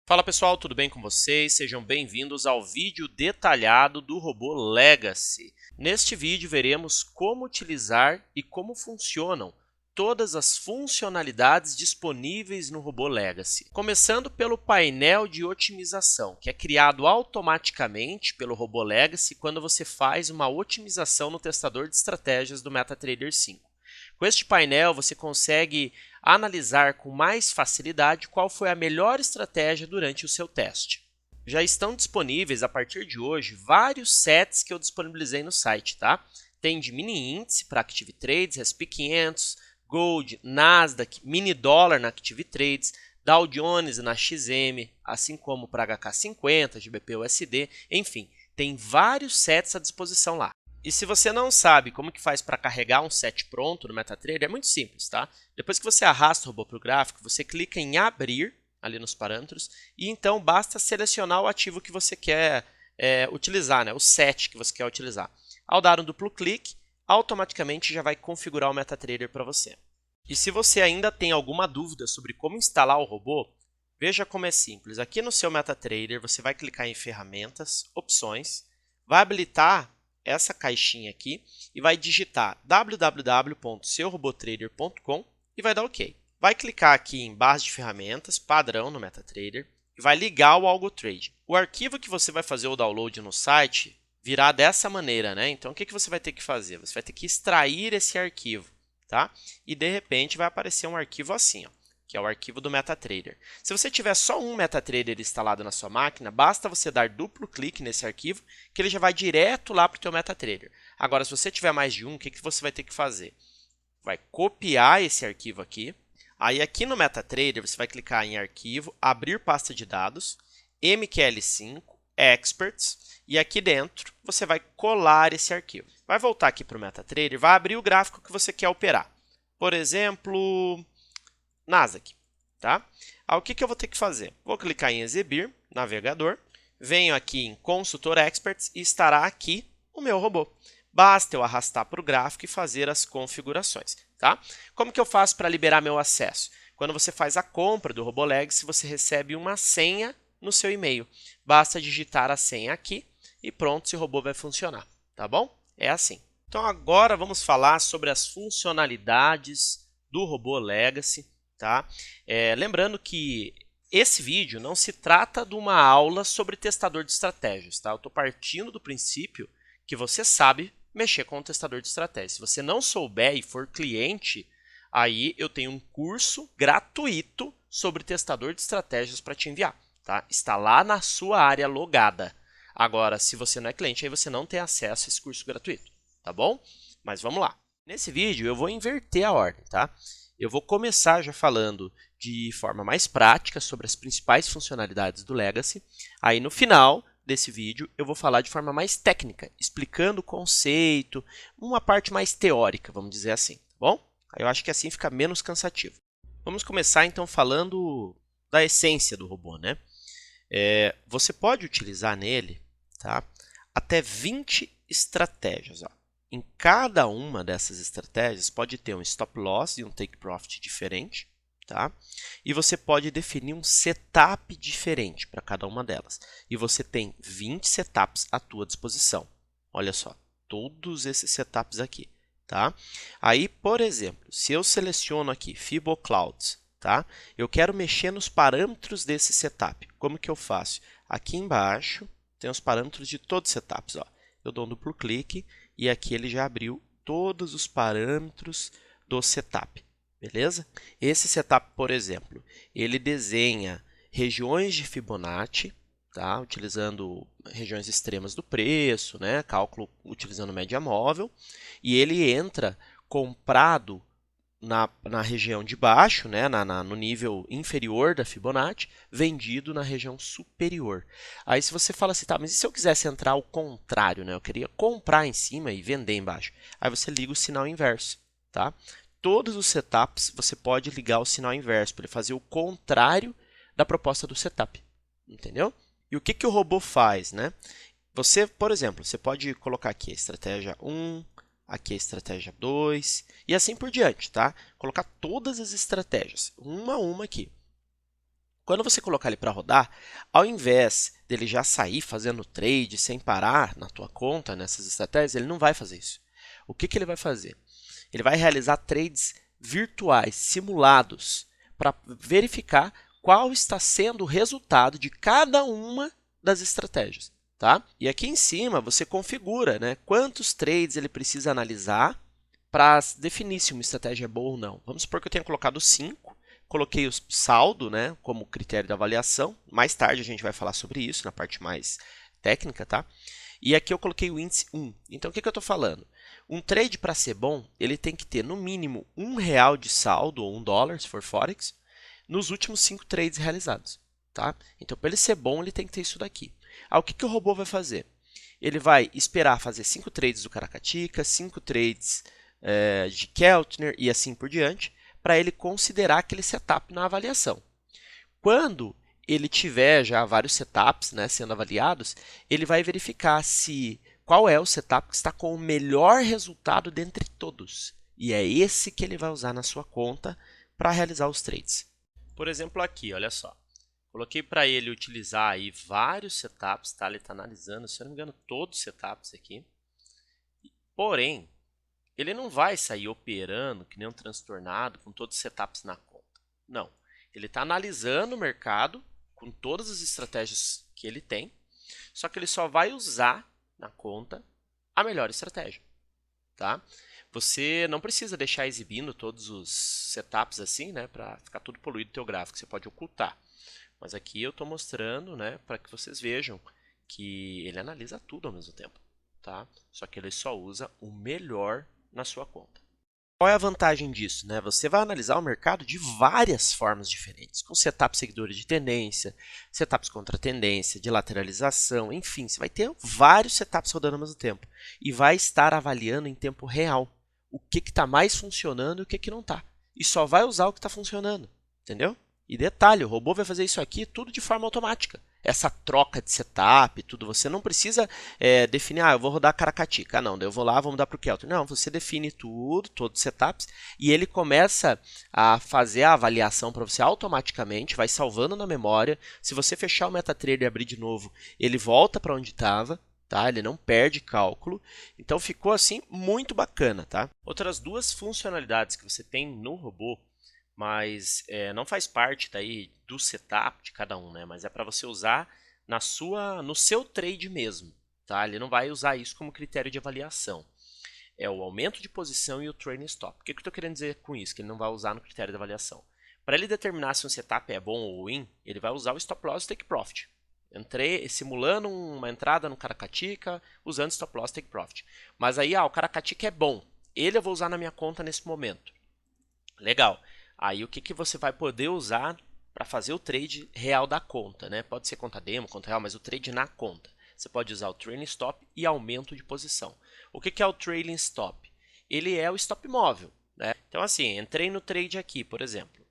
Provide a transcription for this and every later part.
Fala pessoal, tudo bem com vocês? Sejam bem-vindos ao vídeo detalhado do robô Legacy. Neste vídeo veremos como utilizar e como funcionam todas as funcionalidades disponíveis no robô Legacy. Começando pelo painel de otimização, que é criado automaticamente pelo robô Legacy quando você faz uma otimização no testador de estratégias do MetaTrader 5. Com este painel, você consegue analisar com mais facilidade qual foi a melhor estratégia durante o seu teste. Já estão disponíveis a partir de hoje vários sets que eu disponibilizei no site, tá? Tem de mini índice para Active Trades, SP500, Gold, Nasdaq, mini dólar na Active Trades, Dow Jones na XM, assim como para HK50, GBP/USD, enfim, tem vários sets à disposição lá. E se você não sabe como que faz para carregar um set pronto no MetaTrader, é muito simples, tá? Depois que você arrasta o robô para o gráfico, você clica em abrir ali nos parâmetros e então basta selecionar o ativo que você quer utilizar, né? O set que você quer utilizar. Ao dar um duplo clique, automaticamente já vai configurar o MetaTrader para você. E se você ainda tem alguma dúvida sobre como instalar o robô, veja como é simples. Aqui no seu MetaTrader, você vai clicar em ferramentas, opções, vai habilitar essa caixinha aqui e vai digitar www.seurobottrader.com e vai dar OK. Vai clicar aqui em base de ferramentas, padrão no MetaTrader, e vai ligar o AlgoTrade. O arquivo que você vai fazer o download no site virá dessa maneira, né? Então, o que você vai ter que fazer? Você vai ter que extrair esse arquivo, tá? E, de repente, vai aparecer um arquivo assim, ó, que é o arquivo do MetaTrader. Se você tiver só um MetaTrader instalado na sua máquina, basta você dar duplo clique nesse arquivo, que ele já vai direto lá para o teu MetaTrader. Agora, se você tiver mais de um, o que você vai ter que fazer? Vai copiar esse arquivo aqui. Aí, aqui no MetaTrader, você vai clicar em Arquivo, Abrir Pasta de Dados, MQL5, Experts, e aqui dentro você vai colar esse arquivo. Vai voltar aqui para o MetaTrader, vai abrir o gráfico que você quer operar. Por exemplo, Nasdaq, tá? Aí, o que eu vou ter que fazer? Vou clicar em Exibir, navegador, venho aqui em Consultor Experts e estará aqui o meu robô. Basta eu arrastar para o gráfico e fazer as configurações, tá? Como que eu faço para liberar meu acesso? Quando você faz a compra do robô Legacy, você recebe uma senha no seu e-mail. Basta digitar a senha aqui e pronto, esse robô vai funcionar, tá bom? É assim. Então agora vamos falar sobre as funcionalidades do robô Legacy. Tá? Lembrando que esse vídeo não se trata de uma aula sobre testador de estratégias. Tá? Eu estou partindo do princípio que você sabe mexer com o testador de estratégias. Se você não souber e for cliente, aí eu tenho um curso gratuito sobre testador de estratégias para te enviar. Tá? Está lá na sua área logada. Agora, se você não é cliente, aí você não tem acesso a esse curso gratuito. Tá bom? Mas vamos lá. Nesse vídeo eu vou inverter a ordem. Tá? Eu vou começar já falando de forma mais prática sobre as principais funcionalidades do Legacy. Aí no final desse vídeo eu vou falar de forma mais técnica, explicando o conceito, uma parte mais teórica, vamos dizer assim, tá bom? Aí eu acho que assim fica menos cansativo. Vamos começar então falando da essência do robô, né? Você pode utilizar nele, tá, até 20 estratégias. Ó. Em cada uma dessas estratégias pode ter um stop loss e um take profit diferente, tá? E você pode definir um setup diferente para cada uma delas. E você tem 20 setups à tua disposição. Olha só, todos esses setups aqui, tá? Aí, por exemplo, se eu seleciono aqui FiboClouds, tá? Eu quero mexer nos parâmetros desse setup. Como que eu faço? Aqui embaixo tem os parâmetros de todos os setups, ó. Eu dou um duplo clique e aqui ele já abriu todos os parâmetros do setup, beleza? Esse setup, por exemplo, ele desenha regiões de Fibonacci, tá? Utilizando regiões extremas do preço, né? Cálculo utilizando média móvel, e ele entra comprado na região de baixo, né, no nível inferior da Fibonacci, vendido na região superior. Aí se você fala assim, tá, mas e se eu quisesse entrar ao contrário, né, eu queria comprar em cima e vender embaixo? Aí você liga o sinal inverso, tá? Todos os setups você pode ligar o sinal inverso para ele fazer o contrário da proposta do setup, entendeu? E o que o robô faz, né? Você, por exemplo, você pode colocar aqui a estratégia 1, aqui a estratégia 2 e assim por diante, tá? Colocar todas as estratégias, uma a uma aqui. Quando você colocar ele para rodar, ao invés dele já sair fazendo trade sem parar na tua conta, nessas estratégias, ele não vai fazer isso. O que ele vai fazer? Ele vai realizar trades virtuais, simulados, para verificar qual está sendo o resultado de cada uma das estratégias. Tá? E aqui em cima você configura, né, quantos trades ele precisa analisar para definir se uma estratégia é boa ou não. Vamos supor que eu tenha colocado 5, coloquei o saldo, né, como critério de avaliação. Mais tarde a gente vai falar sobre isso na parte mais técnica, tá? E aqui eu coloquei o índice 1. Então o que eu estou falando? Um trade para ser bom, ele tem que ter no mínimo R$1 de saldo, ou $1 se for Forex, nos últimos 5 trades realizados. Tá? Então, para ele ser bom, ele tem que ter isso daqui. Aí, o que o robô vai fazer? Ele vai esperar fazer 5 trades do Karakatica, 5 trades de Keltner e assim por diante, para ele considerar aquele setup na avaliação. Quando ele tiver já vários setups, né, sendo avaliados, ele vai verificar qual é o setup que está com o melhor resultado dentre todos. E é esse que ele vai usar na sua conta para realizar os trades. Por exemplo, aqui, olha só. Coloquei para ele utilizar aí vários setups, tá? Ele está analisando, se eu não me engano, todos os setups aqui. Porém, ele não vai sair operando que nem um transtornado com todos os setups na conta. Não. Ele está analisando o mercado com todas as estratégias que ele tem, só que ele só vai usar na conta a melhor estratégia. Tá? Você não precisa deixar exibindo todos os setups assim, né, para ficar tudo poluído o teu gráfico. Você pode ocultar. Mas aqui eu estou mostrando, né, para que vocês vejam que ele analisa tudo ao mesmo tempo. Tá? Só que ele só usa o melhor na sua conta. Qual é a vantagem disso? Né? Você vai analisar o mercado de várias formas diferentes, com setups seguidores de tendência, setups contra tendência, de lateralização, enfim, você vai ter vários setups rodando ao mesmo tempo e vai estar avaliando em tempo real o que está mais funcionando e o que não está. E só vai usar o que está funcionando, entendeu? E detalhe, o robô vai fazer isso aqui tudo de forma automática. Essa troca de setup, tudo, você não precisa definir, eu vou rodar Karakatica. Não, daí eu vou lá, vou mudar para o Keltner. Não, você define tudo, todos os setups, e ele começa a fazer a avaliação para você automaticamente, vai salvando na memória. Se você fechar o MetaTrader e abrir de novo, ele volta para onde estava. Tá? Ele não perde cálculo, então ficou assim muito bacana. Tá? Outras duas funcionalidades que você tem no robô, mas não faz parte daí do setup de cada um, né? Mas é para você usar no seu trade mesmo, tá? Ele não vai usar isso como critério de avaliação. É o aumento de posição e o trailing stop. O que eu estou querendo dizer com isso? Que ele não vai usar no critério de avaliação. Para ele determinar se um setup é bom ou ruim, ele vai usar o stop loss e take profit. Entrei simulando uma entrada no Karakatica usando stop loss e take profit. Mas aí, o Karakatica é bom. Ele eu vou usar na minha conta nesse momento. Legal. Aí o que você vai poder usar para fazer o trade real da conta, né? Pode ser conta demo, conta real, mas o trade na conta. Você pode usar o trailing stop e aumento de posição. O que é o trailing stop? Ele é o stop móvel, né? Então assim, entrei no trade aqui, por exemplo.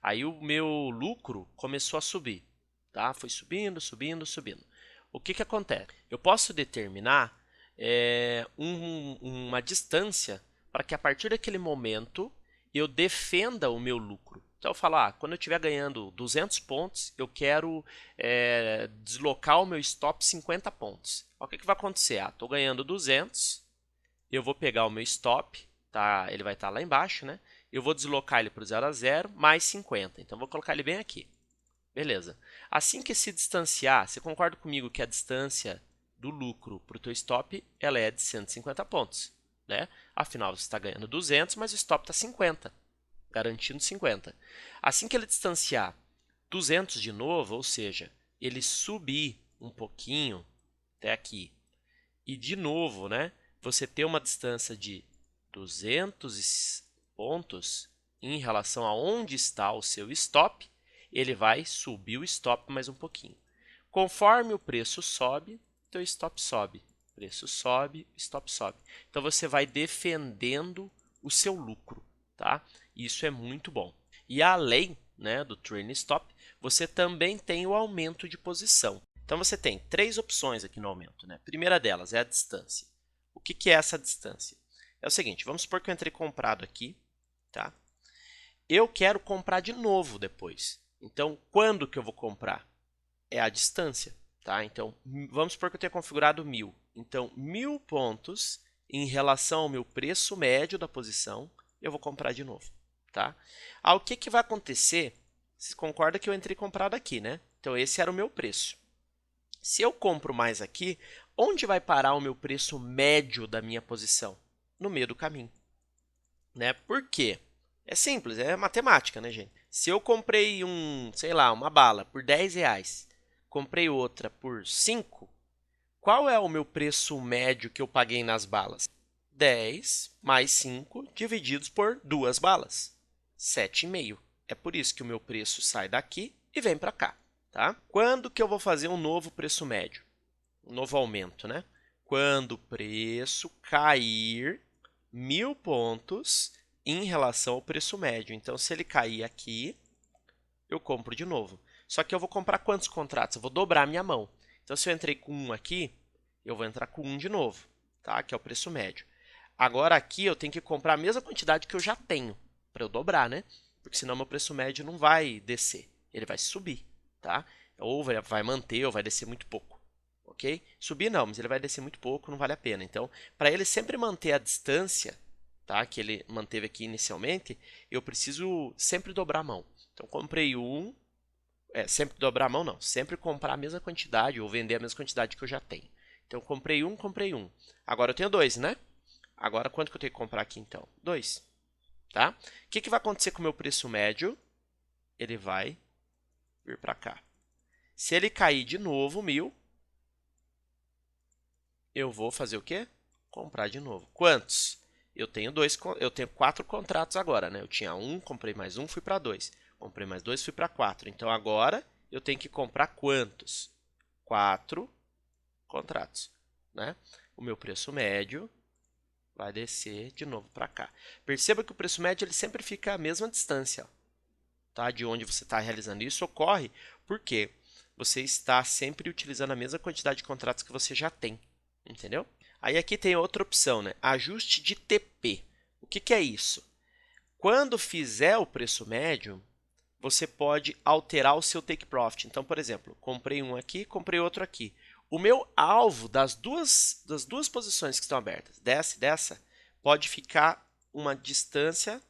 Aí o meu lucro começou a subir, tá? Foi subindo, subindo, subindo. O que acontece? Eu posso determinar uma distância para que a partir daquele momento eu defenda o meu lucro. Então eu falo, quando eu estiver ganhando 200 pontos, eu quero deslocar o meu stop 50 pontos. O que vai acontecer? Estou ganhando 200, eu vou pegar o meu stop, tá? Ele vai estar lá embaixo, né? Eu vou deslocar ele para o 0 a 0 mais 50. Então vou colocar ele bem aqui. Beleza. Assim que se distanciar, você concorda comigo que a distância do lucro para o teu stop ela é de 150 pontos? Né? Afinal, você está ganhando 200, mas o stop está 50, garantindo 50. Assim que ele distanciar 200 de novo, ou seja, ele subir um pouquinho até aqui, e de novo, né, você ter uma distância de 200 pontos em relação a onde está o seu stop, ele vai subir o stop mais um pouquinho. Conforme o preço sobe, teu stop sobe. Preço sobe, stop sobe. Então você vai defendendo o seu lucro, tá? Isso é muito bom. E além, né, do trailing stop, você também tem o aumento de posição. Então você tem 3 opções aqui no aumento, né? A primeira delas é a distância. O que é essa distância? É o seguinte, vamos supor que eu entrei comprado aqui, tá? Eu quero comprar de novo depois. Então, quando que eu vou comprar? É a distância, tá? Então, vamos supor que eu tenha configurado 1000. Então, 1000 pontos em relação ao meu preço médio da posição, eu vou comprar de novo, tá? O que vai acontecer? Você concorda que eu entrei comprado aqui, né? Então, esse era o meu preço. Se eu compro mais aqui, onde vai parar o meu preço médio da minha posição? No meio do caminho, né? Por quê? É simples, é matemática, né, gente? Se eu comprei sei lá, uma bala por 10 reais, comprei outra por 5, qual é o meu preço médio que eu paguei nas balas? 10 mais 5 divididos por 2 balas. 7,5. É por isso que o meu preço sai daqui e vem para cá, tá? Quando que eu vou fazer um novo preço médio? Um novo aumento, né? Quando o preço cair 1000 pontos em relação ao preço médio. Então, se ele cair aqui, eu compro de novo. Só que eu vou comprar quantos contratos? Eu vou dobrar a minha mão. Então, se eu entrei com 1 aqui, eu vou entrar com 1 de novo, tá? Que é o preço médio. Agora, aqui, eu tenho que comprar a mesma quantidade que eu já tenho, para eu dobrar, né? Porque senão meu preço médio não vai descer, ele vai subir, tá? Ou vai manter, ou vai descer muito pouco, ok? Subir não, mas ele vai descer muito pouco, não vale a pena. Então, para ele sempre manter a distância, tá? Que ele manteve aqui inicialmente, eu preciso sempre dobrar a mão. Então, comprei sempre dobrar a mão não, sempre comprar a mesma quantidade ou vender a mesma quantidade que eu já tenho. Então, comprei um. Agora eu tenho 2, né? Agora, quanto que eu tenho que comprar aqui, então? 2, tá? O que vai acontecer com o meu preço médio? Ele vai vir para cá. Se ele cair de novo 1000, eu vou fazer o quê? Comprar de novo. Quantos? Eu tenho 4 contratos agora, né? Eu tinha 1, comprei mais 1, fui para 2. Comprei mais 2, fui para 4. Então, agora, eu tenho que comprar quantos? 4 contratos, né? O meu preço médio vai descer de novo para cá. Perceba que o preço médio ele sempre fica a mesma distância, tá? De onde você está realizando. Isso ocorre porque você está sempre utilizando a mesma quantidade de contratos que você já tem, entendeu? Aí aqui tem outra opção, né? Ajuste de TP. O que é isso? Quando fizer o preço médio, você pode alterar o seu take profit. Então, por exemplo, comprei um aqui, comprei outro aqui. O meu alvo das duas posições que estão abertas, dessa e dessa, pode ficar uma distância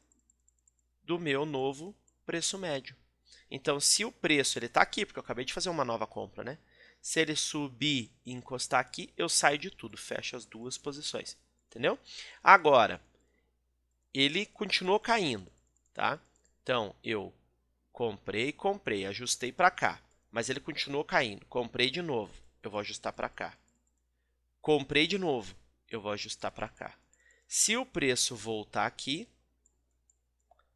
do meu novo preço médio. Então, se o preço está aqui, porque eu acabei de fazer uma nova compra, né? Se ele subir e encostar aqui, eu saio de tudo, fecho as duas posições, entendeu? Agora, ele continuou caindo, tá? Então, eu comprei, ajustei para cá, mas ele continuou caindo. Comprei de novo, eu vou ajustar para cá. Comprei de novo, eu vou ajustar para cá. Se o preço voltar aqui,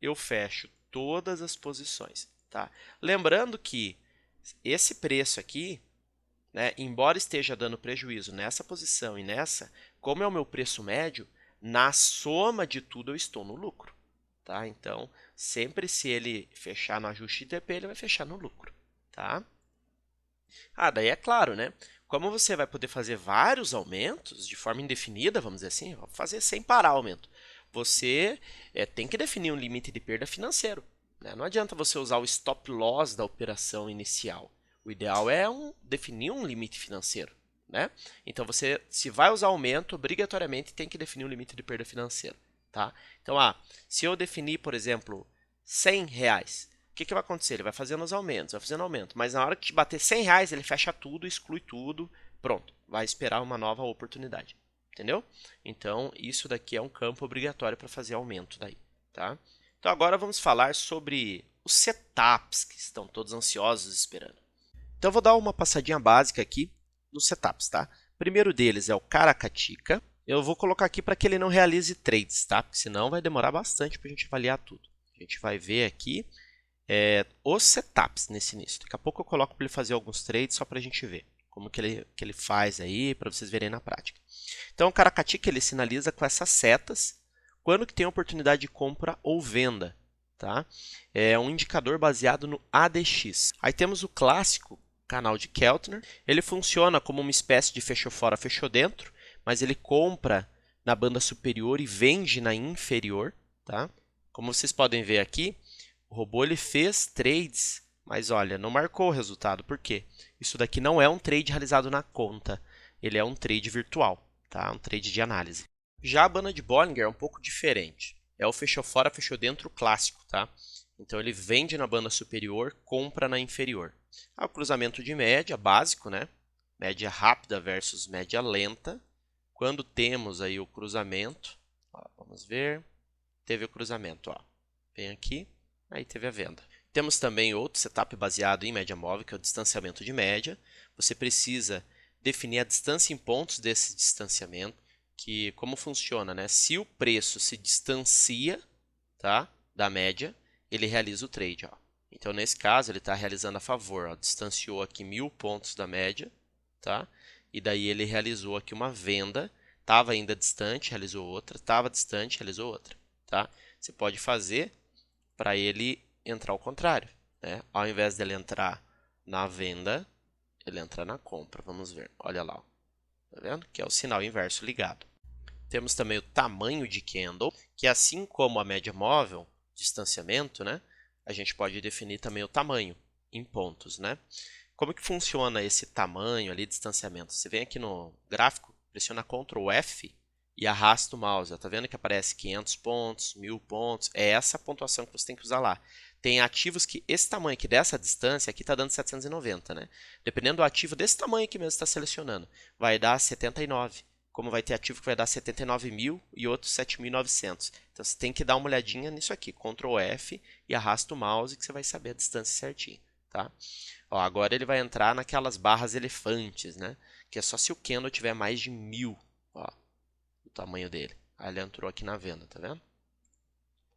eu fecho todas as posições, tá? Lembrando que esse preço aqui, né, embora esteja dando prejuízo nessa posição e nessa, como é o meu preço médio, na soma de tudo eu estou no lucro, tá? Então, sempre se ele fechar no ajuste de TP, ele vai fechar no lucro, tá? Daí é claro, né? Como você vai poder fazer vários aumentos de forma indefinida, vamos dizer assim, fazer sem parar aumento, você tem que definir um limite de perda financeiro, né? Não adianta você usar o stop loss da operação inicial. O ideal é definir um limite financeiro, né? Então, você, se vai usar aumento, obrigatoriamente tem que definir um limite de perda financeira, tá? Então, se eu definir, por exemplo, R$100, o que vai acontecer? Ele vai fazendo os aumentos, vai fazendo aumento, mas na hora que bater R$100, ele fecha tudo, exclui tudo, pronto, vai esperar uma nova oportunidade, entendeu? Então, isso daqui é um campo obrigatório para fazer aumento daí, tá? Então, agora vamos falar sobre os setups que estão todos ansiosos esperando. Então, eu vou dar uma passadinha básica aqui nos setups, tá? O primeiro deles é o Karakatica. Eu vou colocar aqui para que ele não realize trades, tá? Porque senão vai demorar bastante para a gente avaliar tudo. A gente vai ver aqui os setups nesse início. Daqui a pouco eu coloco para ele fazer alguns trades só para a gente ver como que ele faz aí, para vocês verem na prática. Então, o Karakatica ele sinaliza com essas setas quando que tem oportunidade de compra ou venda, tá? É um indicador baseado no ADX. Aí temos o clássico canal de Keltner. Ele funciona como uma espécie de fechou fora, fechou dentro, mas ele compra na banda superior e vende na inferior, tá? Como vocês podem ver aqui, o robô ele fez trades Mas olha, não marcou o resultado. Por quê? Isso daqui não é um trade realizado na conta. Ele é um trade virtual, tá? Um trade de análise. Já a banda de Bollinger é um pouco diferente. É o fechou fora, fechou dentro clássico, tá? Então ele vende na banda superior, compra na inferior. O cruzamento de média, básico, né? Média rápida versus média lenta. Quando temos aí o cruzamento, ó, vamos ver, teve o cruzamento, ó. Vem aqui, aí teve a venda. Temos também outro setup baseado em média móvel, que é o distanciamento de média. Você precisa definir a distância em pontos desse distanciamento, que como funciona, né? Se o preço se distancia, tá, da média, ele realiza o trade, ó. Então, nesse caso, ele está realizando a favor, ó, distanciou aqui 1000 pontos da média, tá? E daí ele realizou aqui uma venda, estava ainda distante, realizou outra, estava distante, realizou outra, tá? Você pode fazer para ele entrar ao contrário, né? Ao invés dele entrar na venda, ele entra na compra. Vamos ver, olha lá, ó. Tá vendo? Que é o sinal inverso ligado. Temos também o tamanho de candle, que assim como a média móvel, distanciamento, né? A gente pode definir também o tamanho em pontos, né? Como que funciona esse tamanho ali, distanciamento? Você vem aqui no gráfico, pressiona Ctrl F e arrasta o mouse. Tá vendo que aparece 500 pontos, 1000 pontos? É essa a pontuação que você tem que usar lá. Tem ativos que esse tamanho aqui dessa distância aqui está dando 790, né? Dependendo do ativo desse tamanho aqui mesmo que está selecionando, vai dar 79. Como vai ter ativo que vai dar 79.000 e outros 7.900. Então você tem que dar uma olhadinha nisso aqui, Ctrl F e arrasta o mouse que você vai saber a distância certinho, tá? Ó, agora ele vai entrar naquelas barras elefantes, né? Que é só se o candle tiver mais de 1000, ó, o tamanho dele. Aí ele entrou aqui na venda, tá vendo?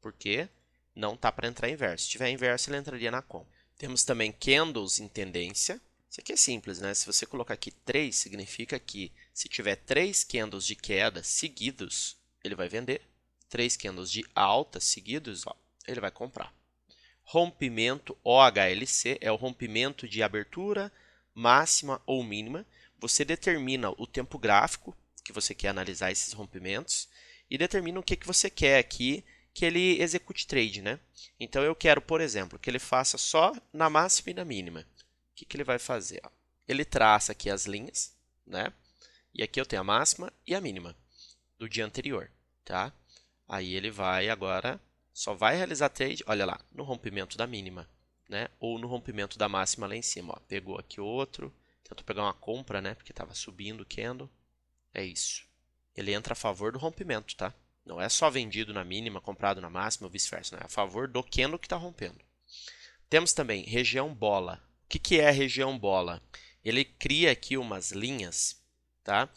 Porque não tá para entrar inverso. Se tiver inverso, ele entraria na compra. Temos também candles em tendência. Isso aqui é simples, né? Se você colocar aqui 3, significa que se tiver 3 candles de queda seguidos, ele vai vender. 3 candles de alta seguidos, ó, ele vai comprar. Rompimento OHLC é o rompimento de abertura máxima ou mínima. Você determina o tempo gráfico que você quer analisar esses rompimentos e determina o que você quer aqui que ele execute trade, né? Então eu quero, por exemplo, que ele faça só na máxima e na mínima. O que ele vai fazer? Ó, ele traça aqui as linhas, né? E aqui eu tenho a máxima e a mínima do dia anterior, tá? Aí ele vai agora, só vai realizar trade, olha lá, no rompimento da mínima, né? Ou no rompimento da máxima lá em cima, ó. Pegou aqui outro, tentou pegar uma compra, né? Porque estava subindo o candle. É isso. Ele entra a favor do rompimento, tá? Não é só vendido na mínima, comprado na máxima ou vice-versa, né? É a favor do candle que está rompendo. Temos também região bola. O que é a região bola? Ele cria aqui umas linhas, tá?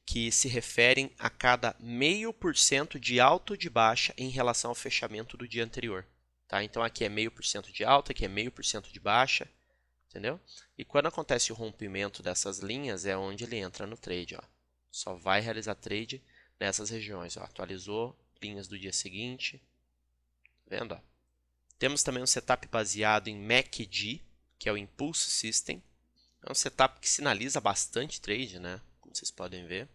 Que se referem a cada 0,5% de alta ou de baixa em relação ao fechamento do dia anterior. Tá? Então aqui é 0,5% de alta, aqui é 0,5% de baixa, entendeu? E quando acontece o rompimento dessas linhas é onde ele entra no trade, ó. Só vai realizar trade nessas regiões, ó. Atualizou linhas do dia seguinte, tá vendo? Ó? Temos também um setup baseado em MACD, que é o Impulse System. É um setup que sinaliza bastante trade, né? Como vocês podem ver.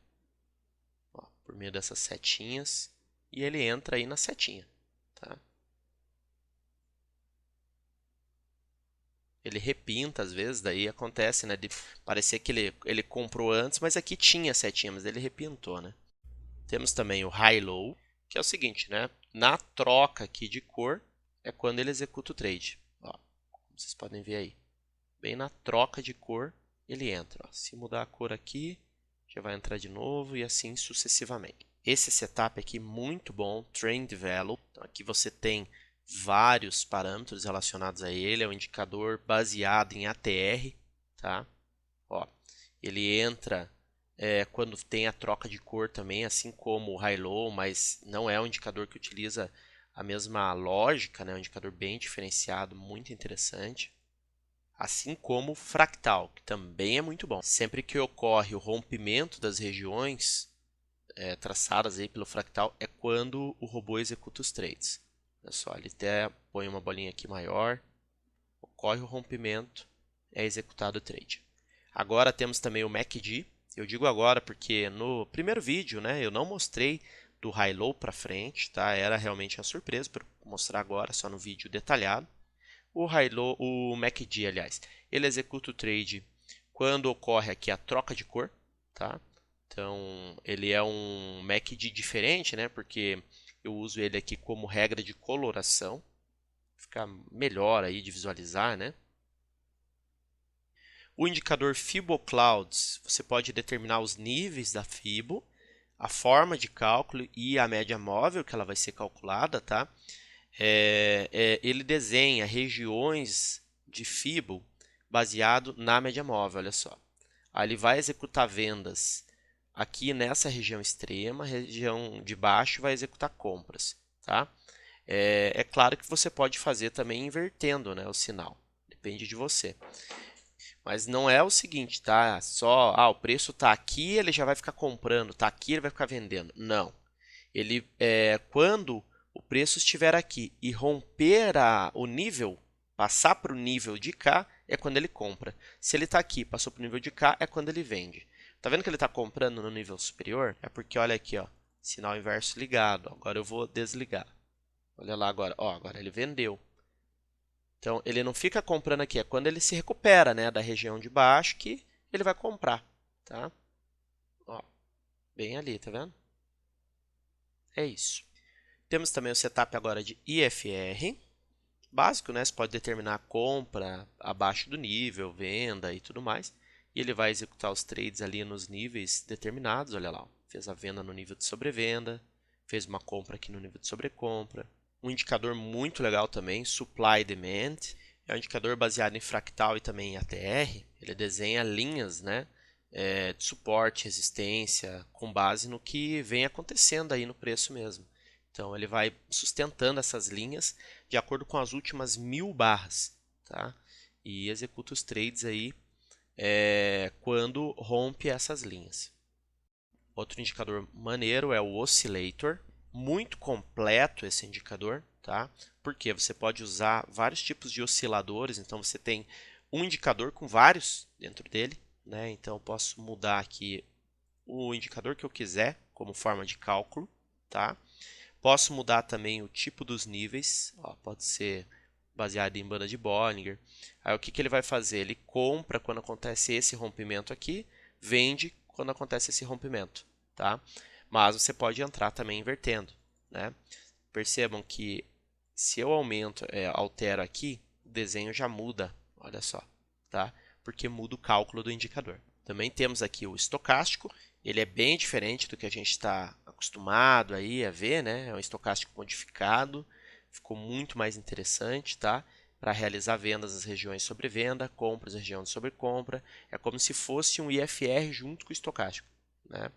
Ó, por meio dessas setinhas. E ele entra aí na setinha. Tá? Ele repinta às vezes, daí acontece, né? De parecer que ele comprou antes, mas aqui tinha setinha, mas ele repintou, né? Temos também o High-Low, que é o seguinte, né? Na troca aqui de cor é quando ele executa o trade. Ó, como vocês podem ver aí. Bem na troca de cor ele entra. Ó. Se mudar a cor aqui, já vai entrar de novo e assim sucessivamente. Esse setup aqui muito bom, Trend Value. Então, aqui você tem vários parâmetros relacionados a ele. É um indicador baseado em ATR. Tá? Ó, ele entra quando tem a troca de cor também, assim como o High-Low, mas não é um indicador que utiliza a mesma lógica, né? É um indicador bem diferenciado, muito interessante. Assim como o fractal, que também é muito bom. Sempre que ocorre o rompimento das regiões traçadas aí pelo fractal, é quando o robô executa os trades. Olha só, ele até põe uma bolinha aqui maior, ocorre o rompimento, é executado o trade. Agora temos também o MACD. Eu digo agora porque no primeiro vídeo, né, eu não mostrei do High-Low para frente, tá? Era realmente uma surpresa para mostrar agora, só no vídeo detalhado. O MACD, aliás, ele executa o trade quando ocorre aqui a troca de cor, tá? Então, ele é um MACD diferente, né? Porque eu uso ele aqui como regra de coloração. Fica melhor aí de visualizar, né? O indicador FiboClouds, você pode determinar os níveis da Fibo, a forma de cálculo e a média móvel que ela vai ser calculada, tá? Ele desenha regiões de Fibo baseado na média móvel, olha só. Aí ele vai executar vendas aqui nessa região extrema, região de baixo vai executar compras, tá? É claro que você pode fazer também invertendo, né, o sinal, depende de você. Mas não é o seguinte, tá? Só, o preço está aqui, ele já vai ficar comprando, está aqui, ele vai ficar vendendo. Não. Ele, quando o preço estiver aqui e romper o nível, passar para o nível de cá, é quando ele compra. Se ele está aqui, passou para o nível de cá, é quando ele vende. Tá vendo que ele está comprando no nível superior? É porque, olha aqui, ó, sinal inverso ligado. Agora eu vou desligar. Olha lá agora, ó, agora ele vendeu. Então, ele não fica comprando aqui, é quando ele se recupera, né, da região de baixo que ele vai comprar, tá? Ó, bem ali, tá vendo? É isso. Temos também o setup agora de IFR, básico, né? Você pode determinar a compra abaixo do nível, venda e tudo mais. E ele vai executar os trades ali nos níveis determinados, olha lá. Ó. Fez a venda no nível de sobrevenda, fez uma compra aqui no nível de sobrecompra. Um indicador muito legal também, Supply Demand. É um indicador baseado em fractal e também em ATR. Ele desenha linhas, né, de suporte, resistência, com base no que vem acontecendo aí no preço mesmo. Então, ele vai sustentando essas linhas de acordo com as últimas 1000 barras. Tá? E executa os trades aí quando rompe essas linhas. Outro indicador maneiro é o Oscillator. Muito completo esse indicador, tá? Porque você pode usar vários tipos de osciladores, então você tem um indicador com vários dentro dele, né? Então eu posso mudar aqui o indicador que eu quiser como forma de cálculo, tá? Posso mudar também o tipo dos níveis, ó, pode ser baseado em banda de Bollinger. Aí o que ele vai fazer? Ele compra quando acontece esse rompimento aqui, vende quando acontece esse rompimento, tá? Mas você pode entrar também invertendo, né? Percebam que se eu altero aqui, o desenho já muda, olha só, tá? Porque muda o cálculo do indicador. Também temos aqui o estocástico, ele é bem diferente do que a gente está acostumado aí a ver, né? É um estocástico modificado, ficou muito mais interessante, tá? Para realizar vendas nas regiões sobre venda, compras na região de sobrecompra. É como se fosse um IFR junto com o estocástico, né?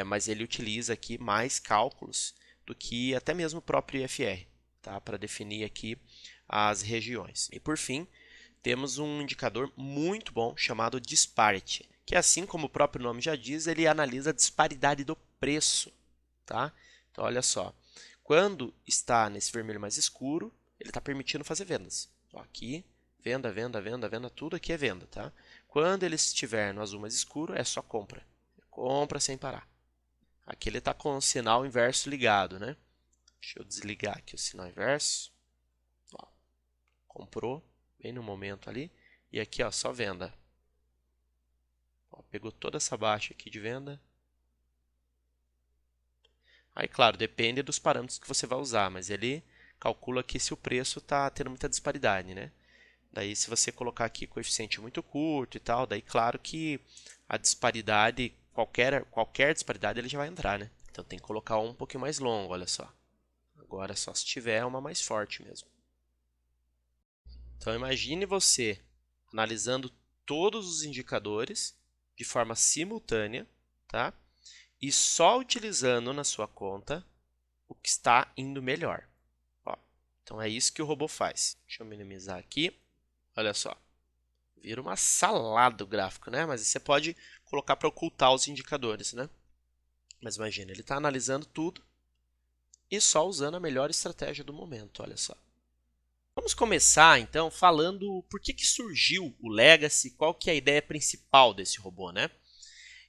Mas ele utiliza aqui mais cálculos do que até mesmo o próprio IFR, tá? Para definir aqui as regiões. E por fim, temos um indicador muito bom chamado Disparity, que assim como o próprio nome já diz, ele analisa a disparidade do preço, tá? Então olha só, quando está nesse vermelho mais escuro, ele está permitindo fazer vendas. Então, aqui, venda, venda, venda, venda, tudo aqui é venda, tá? Quando ele estiver no azul mais escuro, é só compra. Compra sem parar. Aqui ele está com o sinal inverso ligado, né? Deixa eu desligar aqui o sinal inverso. Ó, comprou, bem no momento ali. E aqui, ó, só venda. Ó, pegou toda essa baixa aqui de venda. Aí, claro, depende dos parâmetros que você vai usar, mas ele calcula aqui se o preço está tendo muita disparidade, né? Daí, se você colocar aqui coeficiente muito curto e tal, daí, claro que a disparidade, qualquer disparidade, ele já vai entrar, né? Então, tem que colocar um pouquinho mais longo, olha só. Agora, só se tiver uma mais forte mesmo. Então, imagine você analisando todos os indicadores de forma simultânea, tá? E só utilizando na sua conta o que está indo melhor. Ó, então, é isso que o robô faz. Deixa eu minimizar aqui. Olha só. Vira uma salada o gráfico, né? Mas você pode colocar para ocultar os indicadores, né? Mas imagina, ele está analisando tudo e só usando a melhor estratégia do momento, olha só. Vamos começar, então, falando por que surgiu o Legacy, qual que é a ideia principal desse robô, né?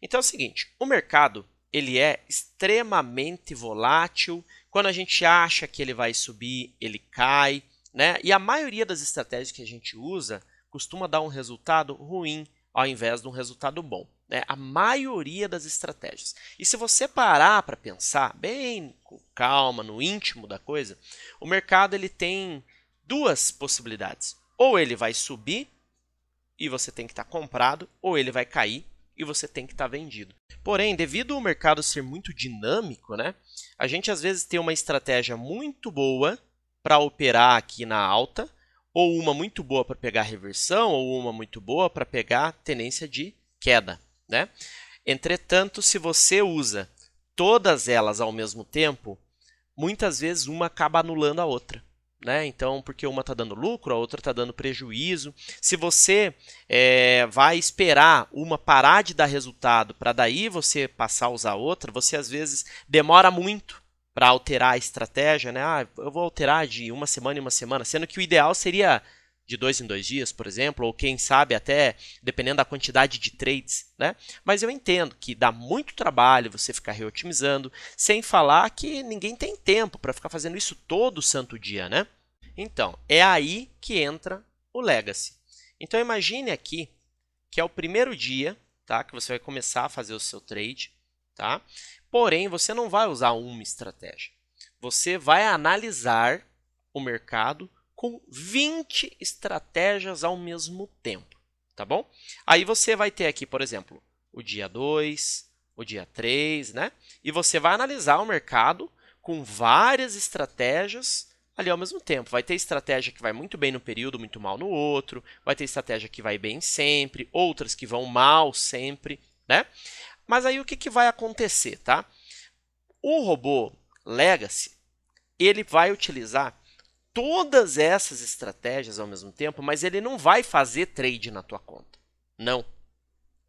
Então é o seguinte, o mercado ele é extremamente volátil, quando a gente acha que ele vai subir, ele cai, né? E a maioria das estratégias que a gente usa costuma dar um resultado ruim ao invés de um resultado bom, né? A maioria das estratégias. E se você parar para pensar bem com calma, no íntimo da coisa, o mercado ele tem duas possibilidades. Ou ele vai subir e você tem que estar comprado, ou ele vai cair e você tem que estar vendido. Porém, devido ao mercado ser muito dinâmico, né, a gente às vezes tem uma estratégia muito boa para operar aqui na alta, ou uma muito boa para pegar reversão, ou uma muito boa para pegar tendência de queda, né? Entretanto, se você usa todas elas ao mesmo tempo, muitas vezes uma acaba anulando a outra, né? Então, porque uma está dando lucro, a outra está dando prejuízo. Se você vai esperar uma parar de dar resultado para daí você passar a usar outra, você às vezes demora muito para alterar a estratégia, né? Ah, eu vou alterar de uma semana em uma semana, sendo que o ideal seria de 2 em 2 dias, por exemplo, ou quem sabe até dependendo da quantidade de trades, né? Mas eu entendo que dá muito trabalho você ficar reotimizando, sem falar que ninguém tem tempo para ficar fazendo isso todo santo dia, né? Então, é aí que entra o Legacy. Então, imagine aqui que é o primeiro dia, tá? Que você vai começar a fazer o seu trade, tá? Porém, você não vai usar uma estratégia. Você vai analisar o mercado com 20 estratégias ao mesmo tempo, tá bom? Aí você vai ter aqui, por exemplo, o dia 2, o dia 3, né? E você vai analisar o mercado com várias estratégias ali ao mesmo tempo. Vai ter estratégia que vai muito bem no período, muito mal no outro, vai ter estratégia que vai bem sempre, outras que vão mal sempre, né? Mas aí o que vai acontecer, tá? O robô Legacy, ele vai utilizar todas essas estratégias ao mesmo tempo, mas ele não vai fazer trade na tua conta. Não.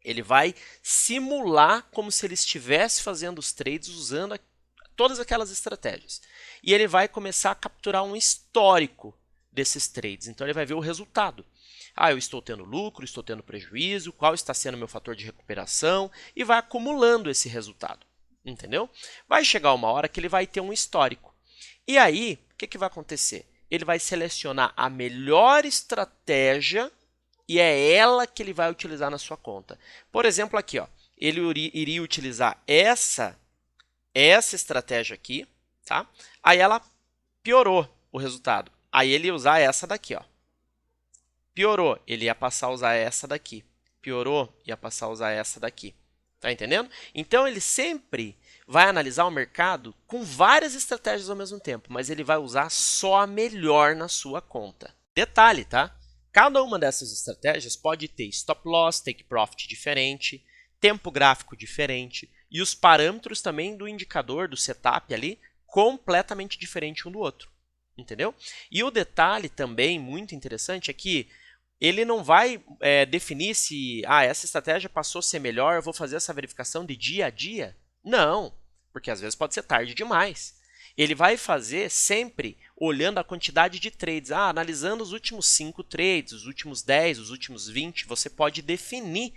Ele vai simular como se ele estivesse fazendo os trades usando todas aquelas estratégias. E ele vai começar a capturar um histórico desses trades. Então ele vai ver o resultado. Ah, eu estou tendo lucro, estou tendo prejuízo, qual está sendo o meu fator de recuperação, e vai acumulando esse resultado. Entendeu? Vai chegar uma hora que ele vai ter um histórico. E aí, o que vai acontecer? Ele vai selecionar a melhor estratégia e é ela que ele vai utilizar na sua conta. Por exemplo, aqui, ó, ele iria utilizar essa estratégia aqui, tá? Aí ela piorou o resultado. Aí ele ia usar essa daqui, ó. Piorou, ele ia passar a usar essa daqui. Piorou, ia passar a usar essa daqui. Tá entendendo? Então ele sempre vai analisar o mercado com várias estratégias ao mesmo tempo, mas ele vai usar só a melhor na sua conta. Detalhe, tá? Cada uma dessas estratégias pode ter stop loss, take profit diferente, tempo gráfico diferente e os parâmetros também do indicador, do setup ali, completamente diferente um do outro. Entendeu? E o detalhe também muito interessante é que ele não vai definir se essa estratégia passou a ser melhor, eu vou fazer essa verificação de dia a dia. Não, porque às vezes pode ser tarde demais. Ele vai fazer sempre olhando a quantidade de trades. Analisando os últimos 5 trades, os últimos 10, os últimos 20, você pode definir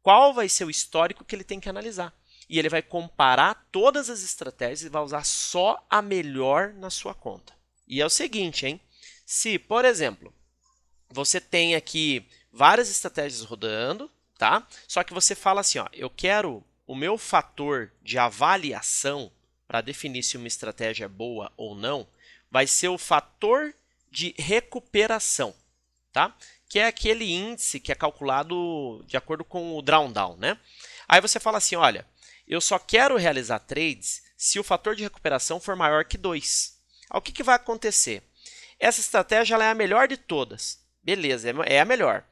qual vai ser o histórico que ele tem que analisar. E ele vai comparar todas as estratégias e vai usar só a melhor na sua conta. E é o seguinte, hein? Se, por exemplo, você tem aqui várias estratégias rodando, tá? Só que você fala assim, ó, eu quero o meu fator de avaliação para definir se uma estratégia é boa ou não, vai ser o fator de recuperação, tá? Que é aquele índice que é calculado de acordo com o drawdown, né? Aí você fala assim, olha, eu só quero realizar trades se o fator de recuperação for maior que 2. Aí, o que vai acontecer? Essa estratégia ela é a melhor de todas. Beleza, é a melhor.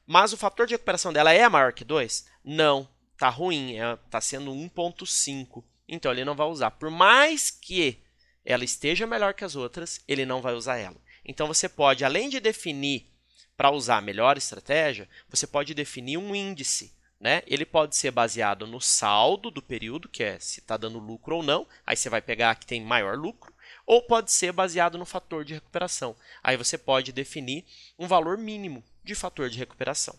Mas o fator de recuperação dela é maior que 2? Não, tá ruim, tá sendo 1.5. Então ele não vai usar. Por mais que ela esteja melhor que as outras, ele não vai usar ela. Então você pode, além de definir para usar a melhor estratégia, você pode definir um índice, né? Ele pode ser baseado no saldo do período, que é se está dando lucro ou não. Aí você vai pegar a que tem maior lucro. Ou pode ser baseado no fator de recuperação. Aí você pode definir um valor mínimo de fator de recuperação.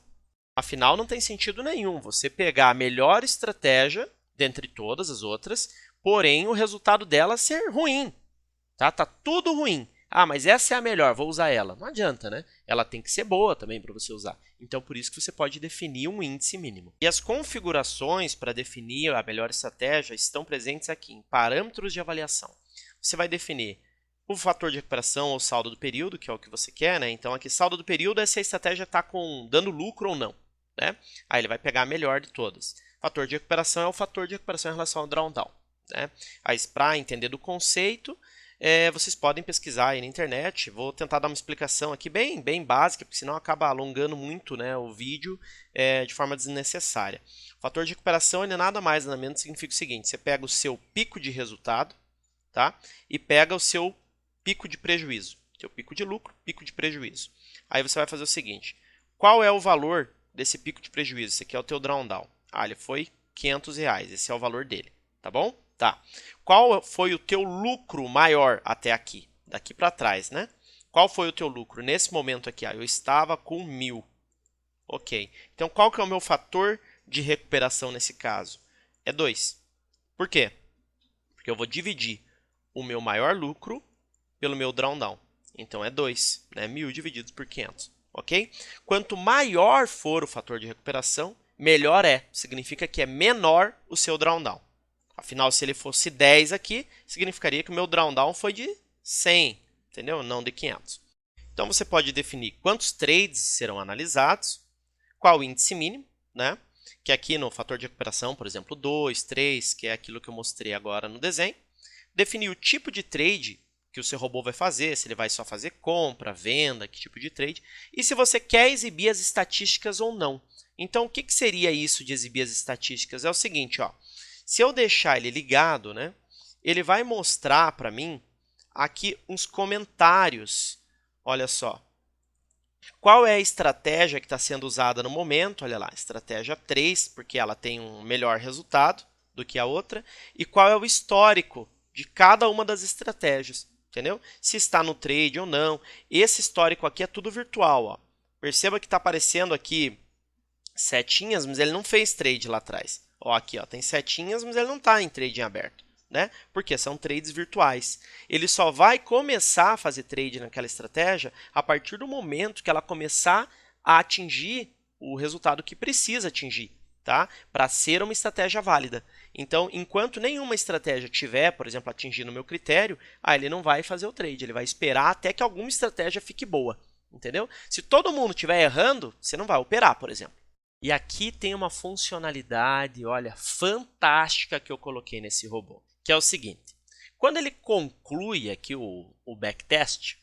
Afinal, não tem sentido nenhum você pegar a melhor estratégia dentre todas as outras, porém o resultado dela ser ruim. Tá tudo ruim. Ah, mas essa é a melhor, vou usar ela. Não adianta, né? Ela tem que ser boa também para você usar. Então, por isso que você pode definir um índice mínimo. E as configurações para definir a melhor estratégia estão presentes aqui em parâmetros de avaliação. Você vai definir o fator de recuperação ou saldo do período, que é o que você quer, né? Então, aqui, saldo do período é se a estratégia está dando lucro ou não, né? Aí ele vai pegar a melhor de todas. Fator de recuperação é o fator de recuperação em relação ao drawdown, né? Aí, para entender do conceito, vocês podem pesquisar aí na internet. Vou tentar dar uma explicação aqui bem básica, porque senão acaba alongando muito, né, o vídeo de forma desnecessária. O fator de recuperação ele nada mais nada menos significa o seguinte: você pega o seu pico de resultado, tá? E pega o seu pico de prejuízo. Seu pico de lucro, pico de prejuízo. Aí você vai fazer o seguinte: qual é o valor desse pico de prejuízo? Esse aqui é o teu drawdown. Ah, ele foi R$500. Esse é o valor dele, tá bom? Tá. Qual foi o teu lucro maior até aqui? Daqui para trás, né? Qual foi o teu lucro? Nesse momento aqui, eu estava com 1.000. Ok. Então, qual que é o meu fator de recuperação nesse caso? É 2. Por quê? Porque eu vou dividir o meu maior lucro pelo meu drawdown. Então, é 2. Né? 1.000 divididos por 500. Ok? Quanto maior for o fator de recuperação, melhor é. Significa que é menor o seu drawdown. Afinal, se ele fosse 10 aqui, significaria que o meu drawdown foi de 100, entendeu? Não de 500. Então, você pode definir quantos trades serão analisados, qual o índice mínimo, né? Que aqui no fator de recuperação, por exemplo, 2, 3, que é aquilo que eu mostrei agora no desenho. Definir o tipo de trade que o seu robô vai fazer, se ele vai só fazer compra, venda, que tipo de trade. E se você quer exibir as estatísticas ou não. Então, o que seria isso de exibir as estatísticas? É o seguinte, ó. Se eu deixar ele ligado, né, ele vai mostrar para mim aqui uns comentários. Olha só. Qual é a estratégia que está sendo usada no momento? Olha lá, estratégia 3, porque ela tem um melhor resultado do que a outra. E qual é o histórico de cada uma das estratégias, entendeu? Se está no trade ou não. Esse histórico aqui é tudo virtual, ó. Perceba que está aparecendo aqui setinhas, mas ele não fez trade lá atrás. Ó, aqui ó, tem setinhas, mas ele não está em trading aberto, né? Porque são trades virtuais. Ele só vai começar a fazer trade naquela estratégia a partir do momento que ela começar a atingir o resultado que precisa atingir, tá? Para ser uma estratégia válida. Então, enquanto nenhuma estratégia tiver, por exemplo, atingindo o meu critério, ele não vai fazer o trade, ele vai esperar até que alguma estratégia fique boa, entendeu? Se todo mundo estiver errando, você não vai operar, por exemplo. E aqui tem uma funcionalidade, olha, fantástica que eu coloquei nesse robô, que é o seguinte: quando ele conclui aqui o backtest,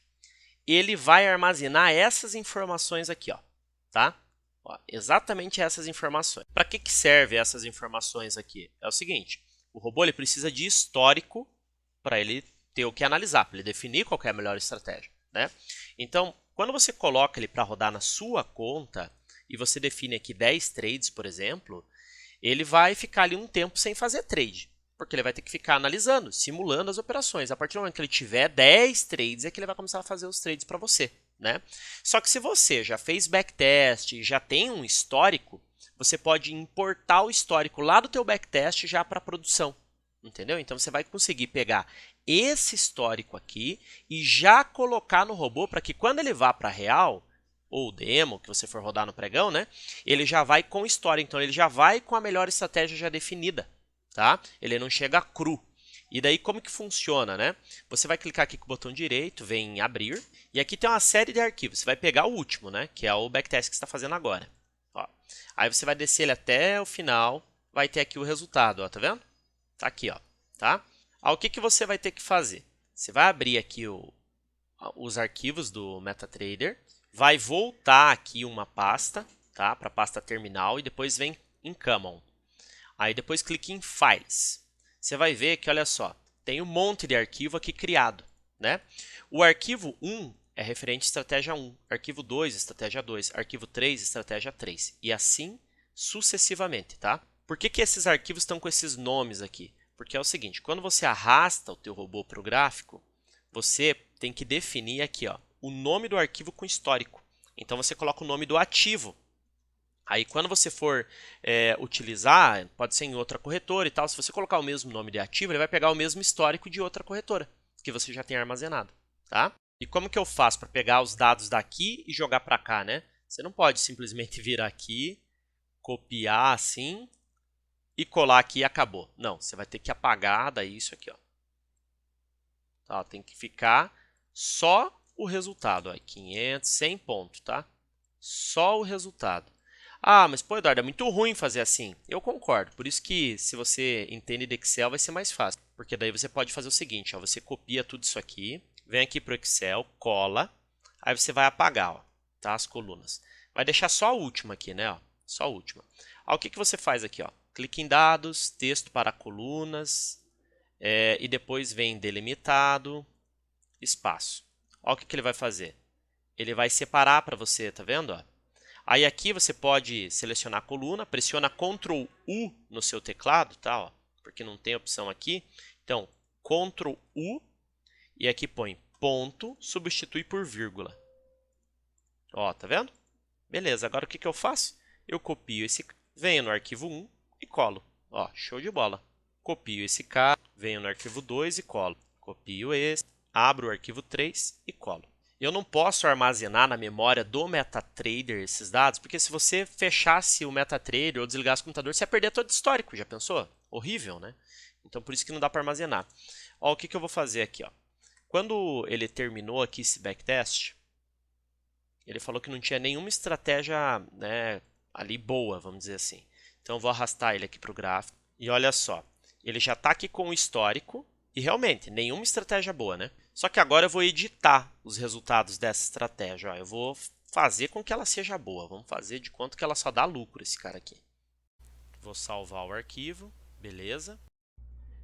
ele vai armazenar essas informações aqui, ó, tá? Ó, exatamente essas informações. Para que serve essas informações aqui? É o seguinte: o robô ele precisa de histórico para ele ter o que analisar, para ele definir qual é a melhor estratégia, né? Então, quando você coloca ele para rodar na sua conta e você define aqui 10 trades, por exemplo, ele vai ficar ali um tempo sem fazer trade, porque ele vai ter que ficar analisando, simulando as operações. A partir do momento que ele tiver 10 trades, é que ele vai começar a fazer os trades para você, né? Só que se você já fez backtest e já tem um histórico, você pode importar o histórico lá do teu backtest já para a produção, entendeu? Então você vai conseguir pegar esse histórico aqui e já colocar no robô para que quando ele vá para real, ou demo, que você for rodar no pregão, né? Ele já vai com história, então ele já vai com a melhor estratégia já definida, tá? Ele não chega cru. E daí como que funciona, né? Você vai clicar aqui com o botão direito, vem em abrir, e aqui tem uma série de arquivos. Você vai pegar o último, né? Que é o backtest que você está fazendo agora. Ó. Aí você vai descer ele até o final, vai ter aqui o resultado, ó, tá vendo? Tá aqui, ó, tá? Aí, o que você vai ter que fazer? Você vai abrir aqui os arquivos do MetaTrader, vai voltar aqui uma pasta, tá? Para a pasta terminal e depois vem em Common. Aí depois clique em Files. Você vai ver que, olha só, tem um monte de arquivo aqui criado, né? O arquivo 1 é referente à estratégia 1, arquivo 2, estratégia 2, arquivo 3, estratégia 3 e assim sucessivamente, tá? Por que esses arquivos estão com esses nomes aqui? Porque é o seguinte, quando você arrasta o teu robô para o gráfico, você tem que definir aqui, ó, o nome do arquivo com histórico. Então, você coloca o nome do ativo. Aí, quando você for utilizar, pode ser em outra corretora e tal, se você colocar o mesmo nome de ativo, ele vai pegar o mesmo histórico de outra corretora, que você já tem armazenado, tá? E como que eu faço para pegar os dados daqui e jogar para cá, né? Você não pode simplesmente vir aqui, copiar assim e colar aqui e acabou. Não, você vai ter que apagar daí isso aqui, ó. Tá, tem que ficar só o resultado, ó, 500, 100 pontos, tá? Só o resultado. Ah, mas pô, Eduardo, é muito ruim fazer assim. Eu concordo. Por isso que se você entende de Excel vai ser mais fácil. Porque daí você pode fazer o seguinte, ó, você copia tudo isso aqui, vem aqui para o Excel, cola, aí você vai apagar, ó, tá, as colunas. Vai deixar só a última aqui, né? Ó, só a última. Aí, o que, que você faz aqui? Ó? Clique em dados, texto para colunas, e depois vem delimitado, espaço. Olha o que, que ele vai fazer. Ele vai separar para você, tá vendo? Ó? Aí aqui você pode selecionar a coluna, pressiona Ctrl U no seu teclado, tá? Ó, porque não tem opção aqui. Então, Ctrl U e aqui põe ponto, substitui por vírgula. Ó, tá vendo? Beleza, agora o que, que eu faço? Eu copio esse, venho no arquivo 1 e colo. Ó, show de bola. Copio esse cara, venho no arquivo 2 e colo. Copio esse, abro o arquivo 3 e colo. Eu não posso armazenar na memória do MetaTrader esses dados, porque se você fechasse o MetaTrader ou desligasse o computador, você ia perder todo o histórico, já pensou? Horrível, né? Então, por isso que não dá para armazenar. Ó, o que, que eu vou fazer aqui? Ó. Quando ele terminou aqui esse backtest, ele falou que não tinha nenhuma estratégia, né, ali boa, vamos dizer assim. Então, eu vou arrastar ele aqui para o gráfico. E olha só, ele já está aqui com o histórico. E realmente, nenhuma estratégia boa, né? Só que agora eu vou editar os resultados dessa estratégia. Ó, eu vou fazer com que ela seja boa. Vamos fazer de quanto que ela só dá lucro, esse cara aqui. Vou salvar o arquivo, beleza.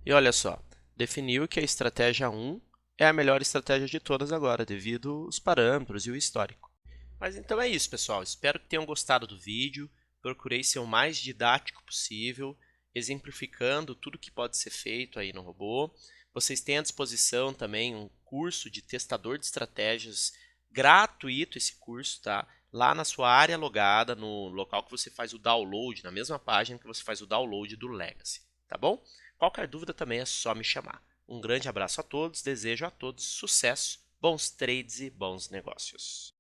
E olha só, definiu que a estratégia 1 é a melhor estratégia de todas agora, devido aos parâmetros e o histórico. Mas então é isso, pessoal. Espero que tenham gostado do vídeo. Procurei ser o mais didático possível, exemplificando tudo que pode ser feito aí no robô. Vocês têm à disposição também um curso de testador de estratégias gratuito, esse curso, tá? Lá na sua área logada, no local que você faz o download, na mesma página que você faz o download do Legacy, tá bom? Qualquer dúvida também é só me chamar. Um grande abraço a todos, desejo a todos sucesso, bons trades e bons negócios.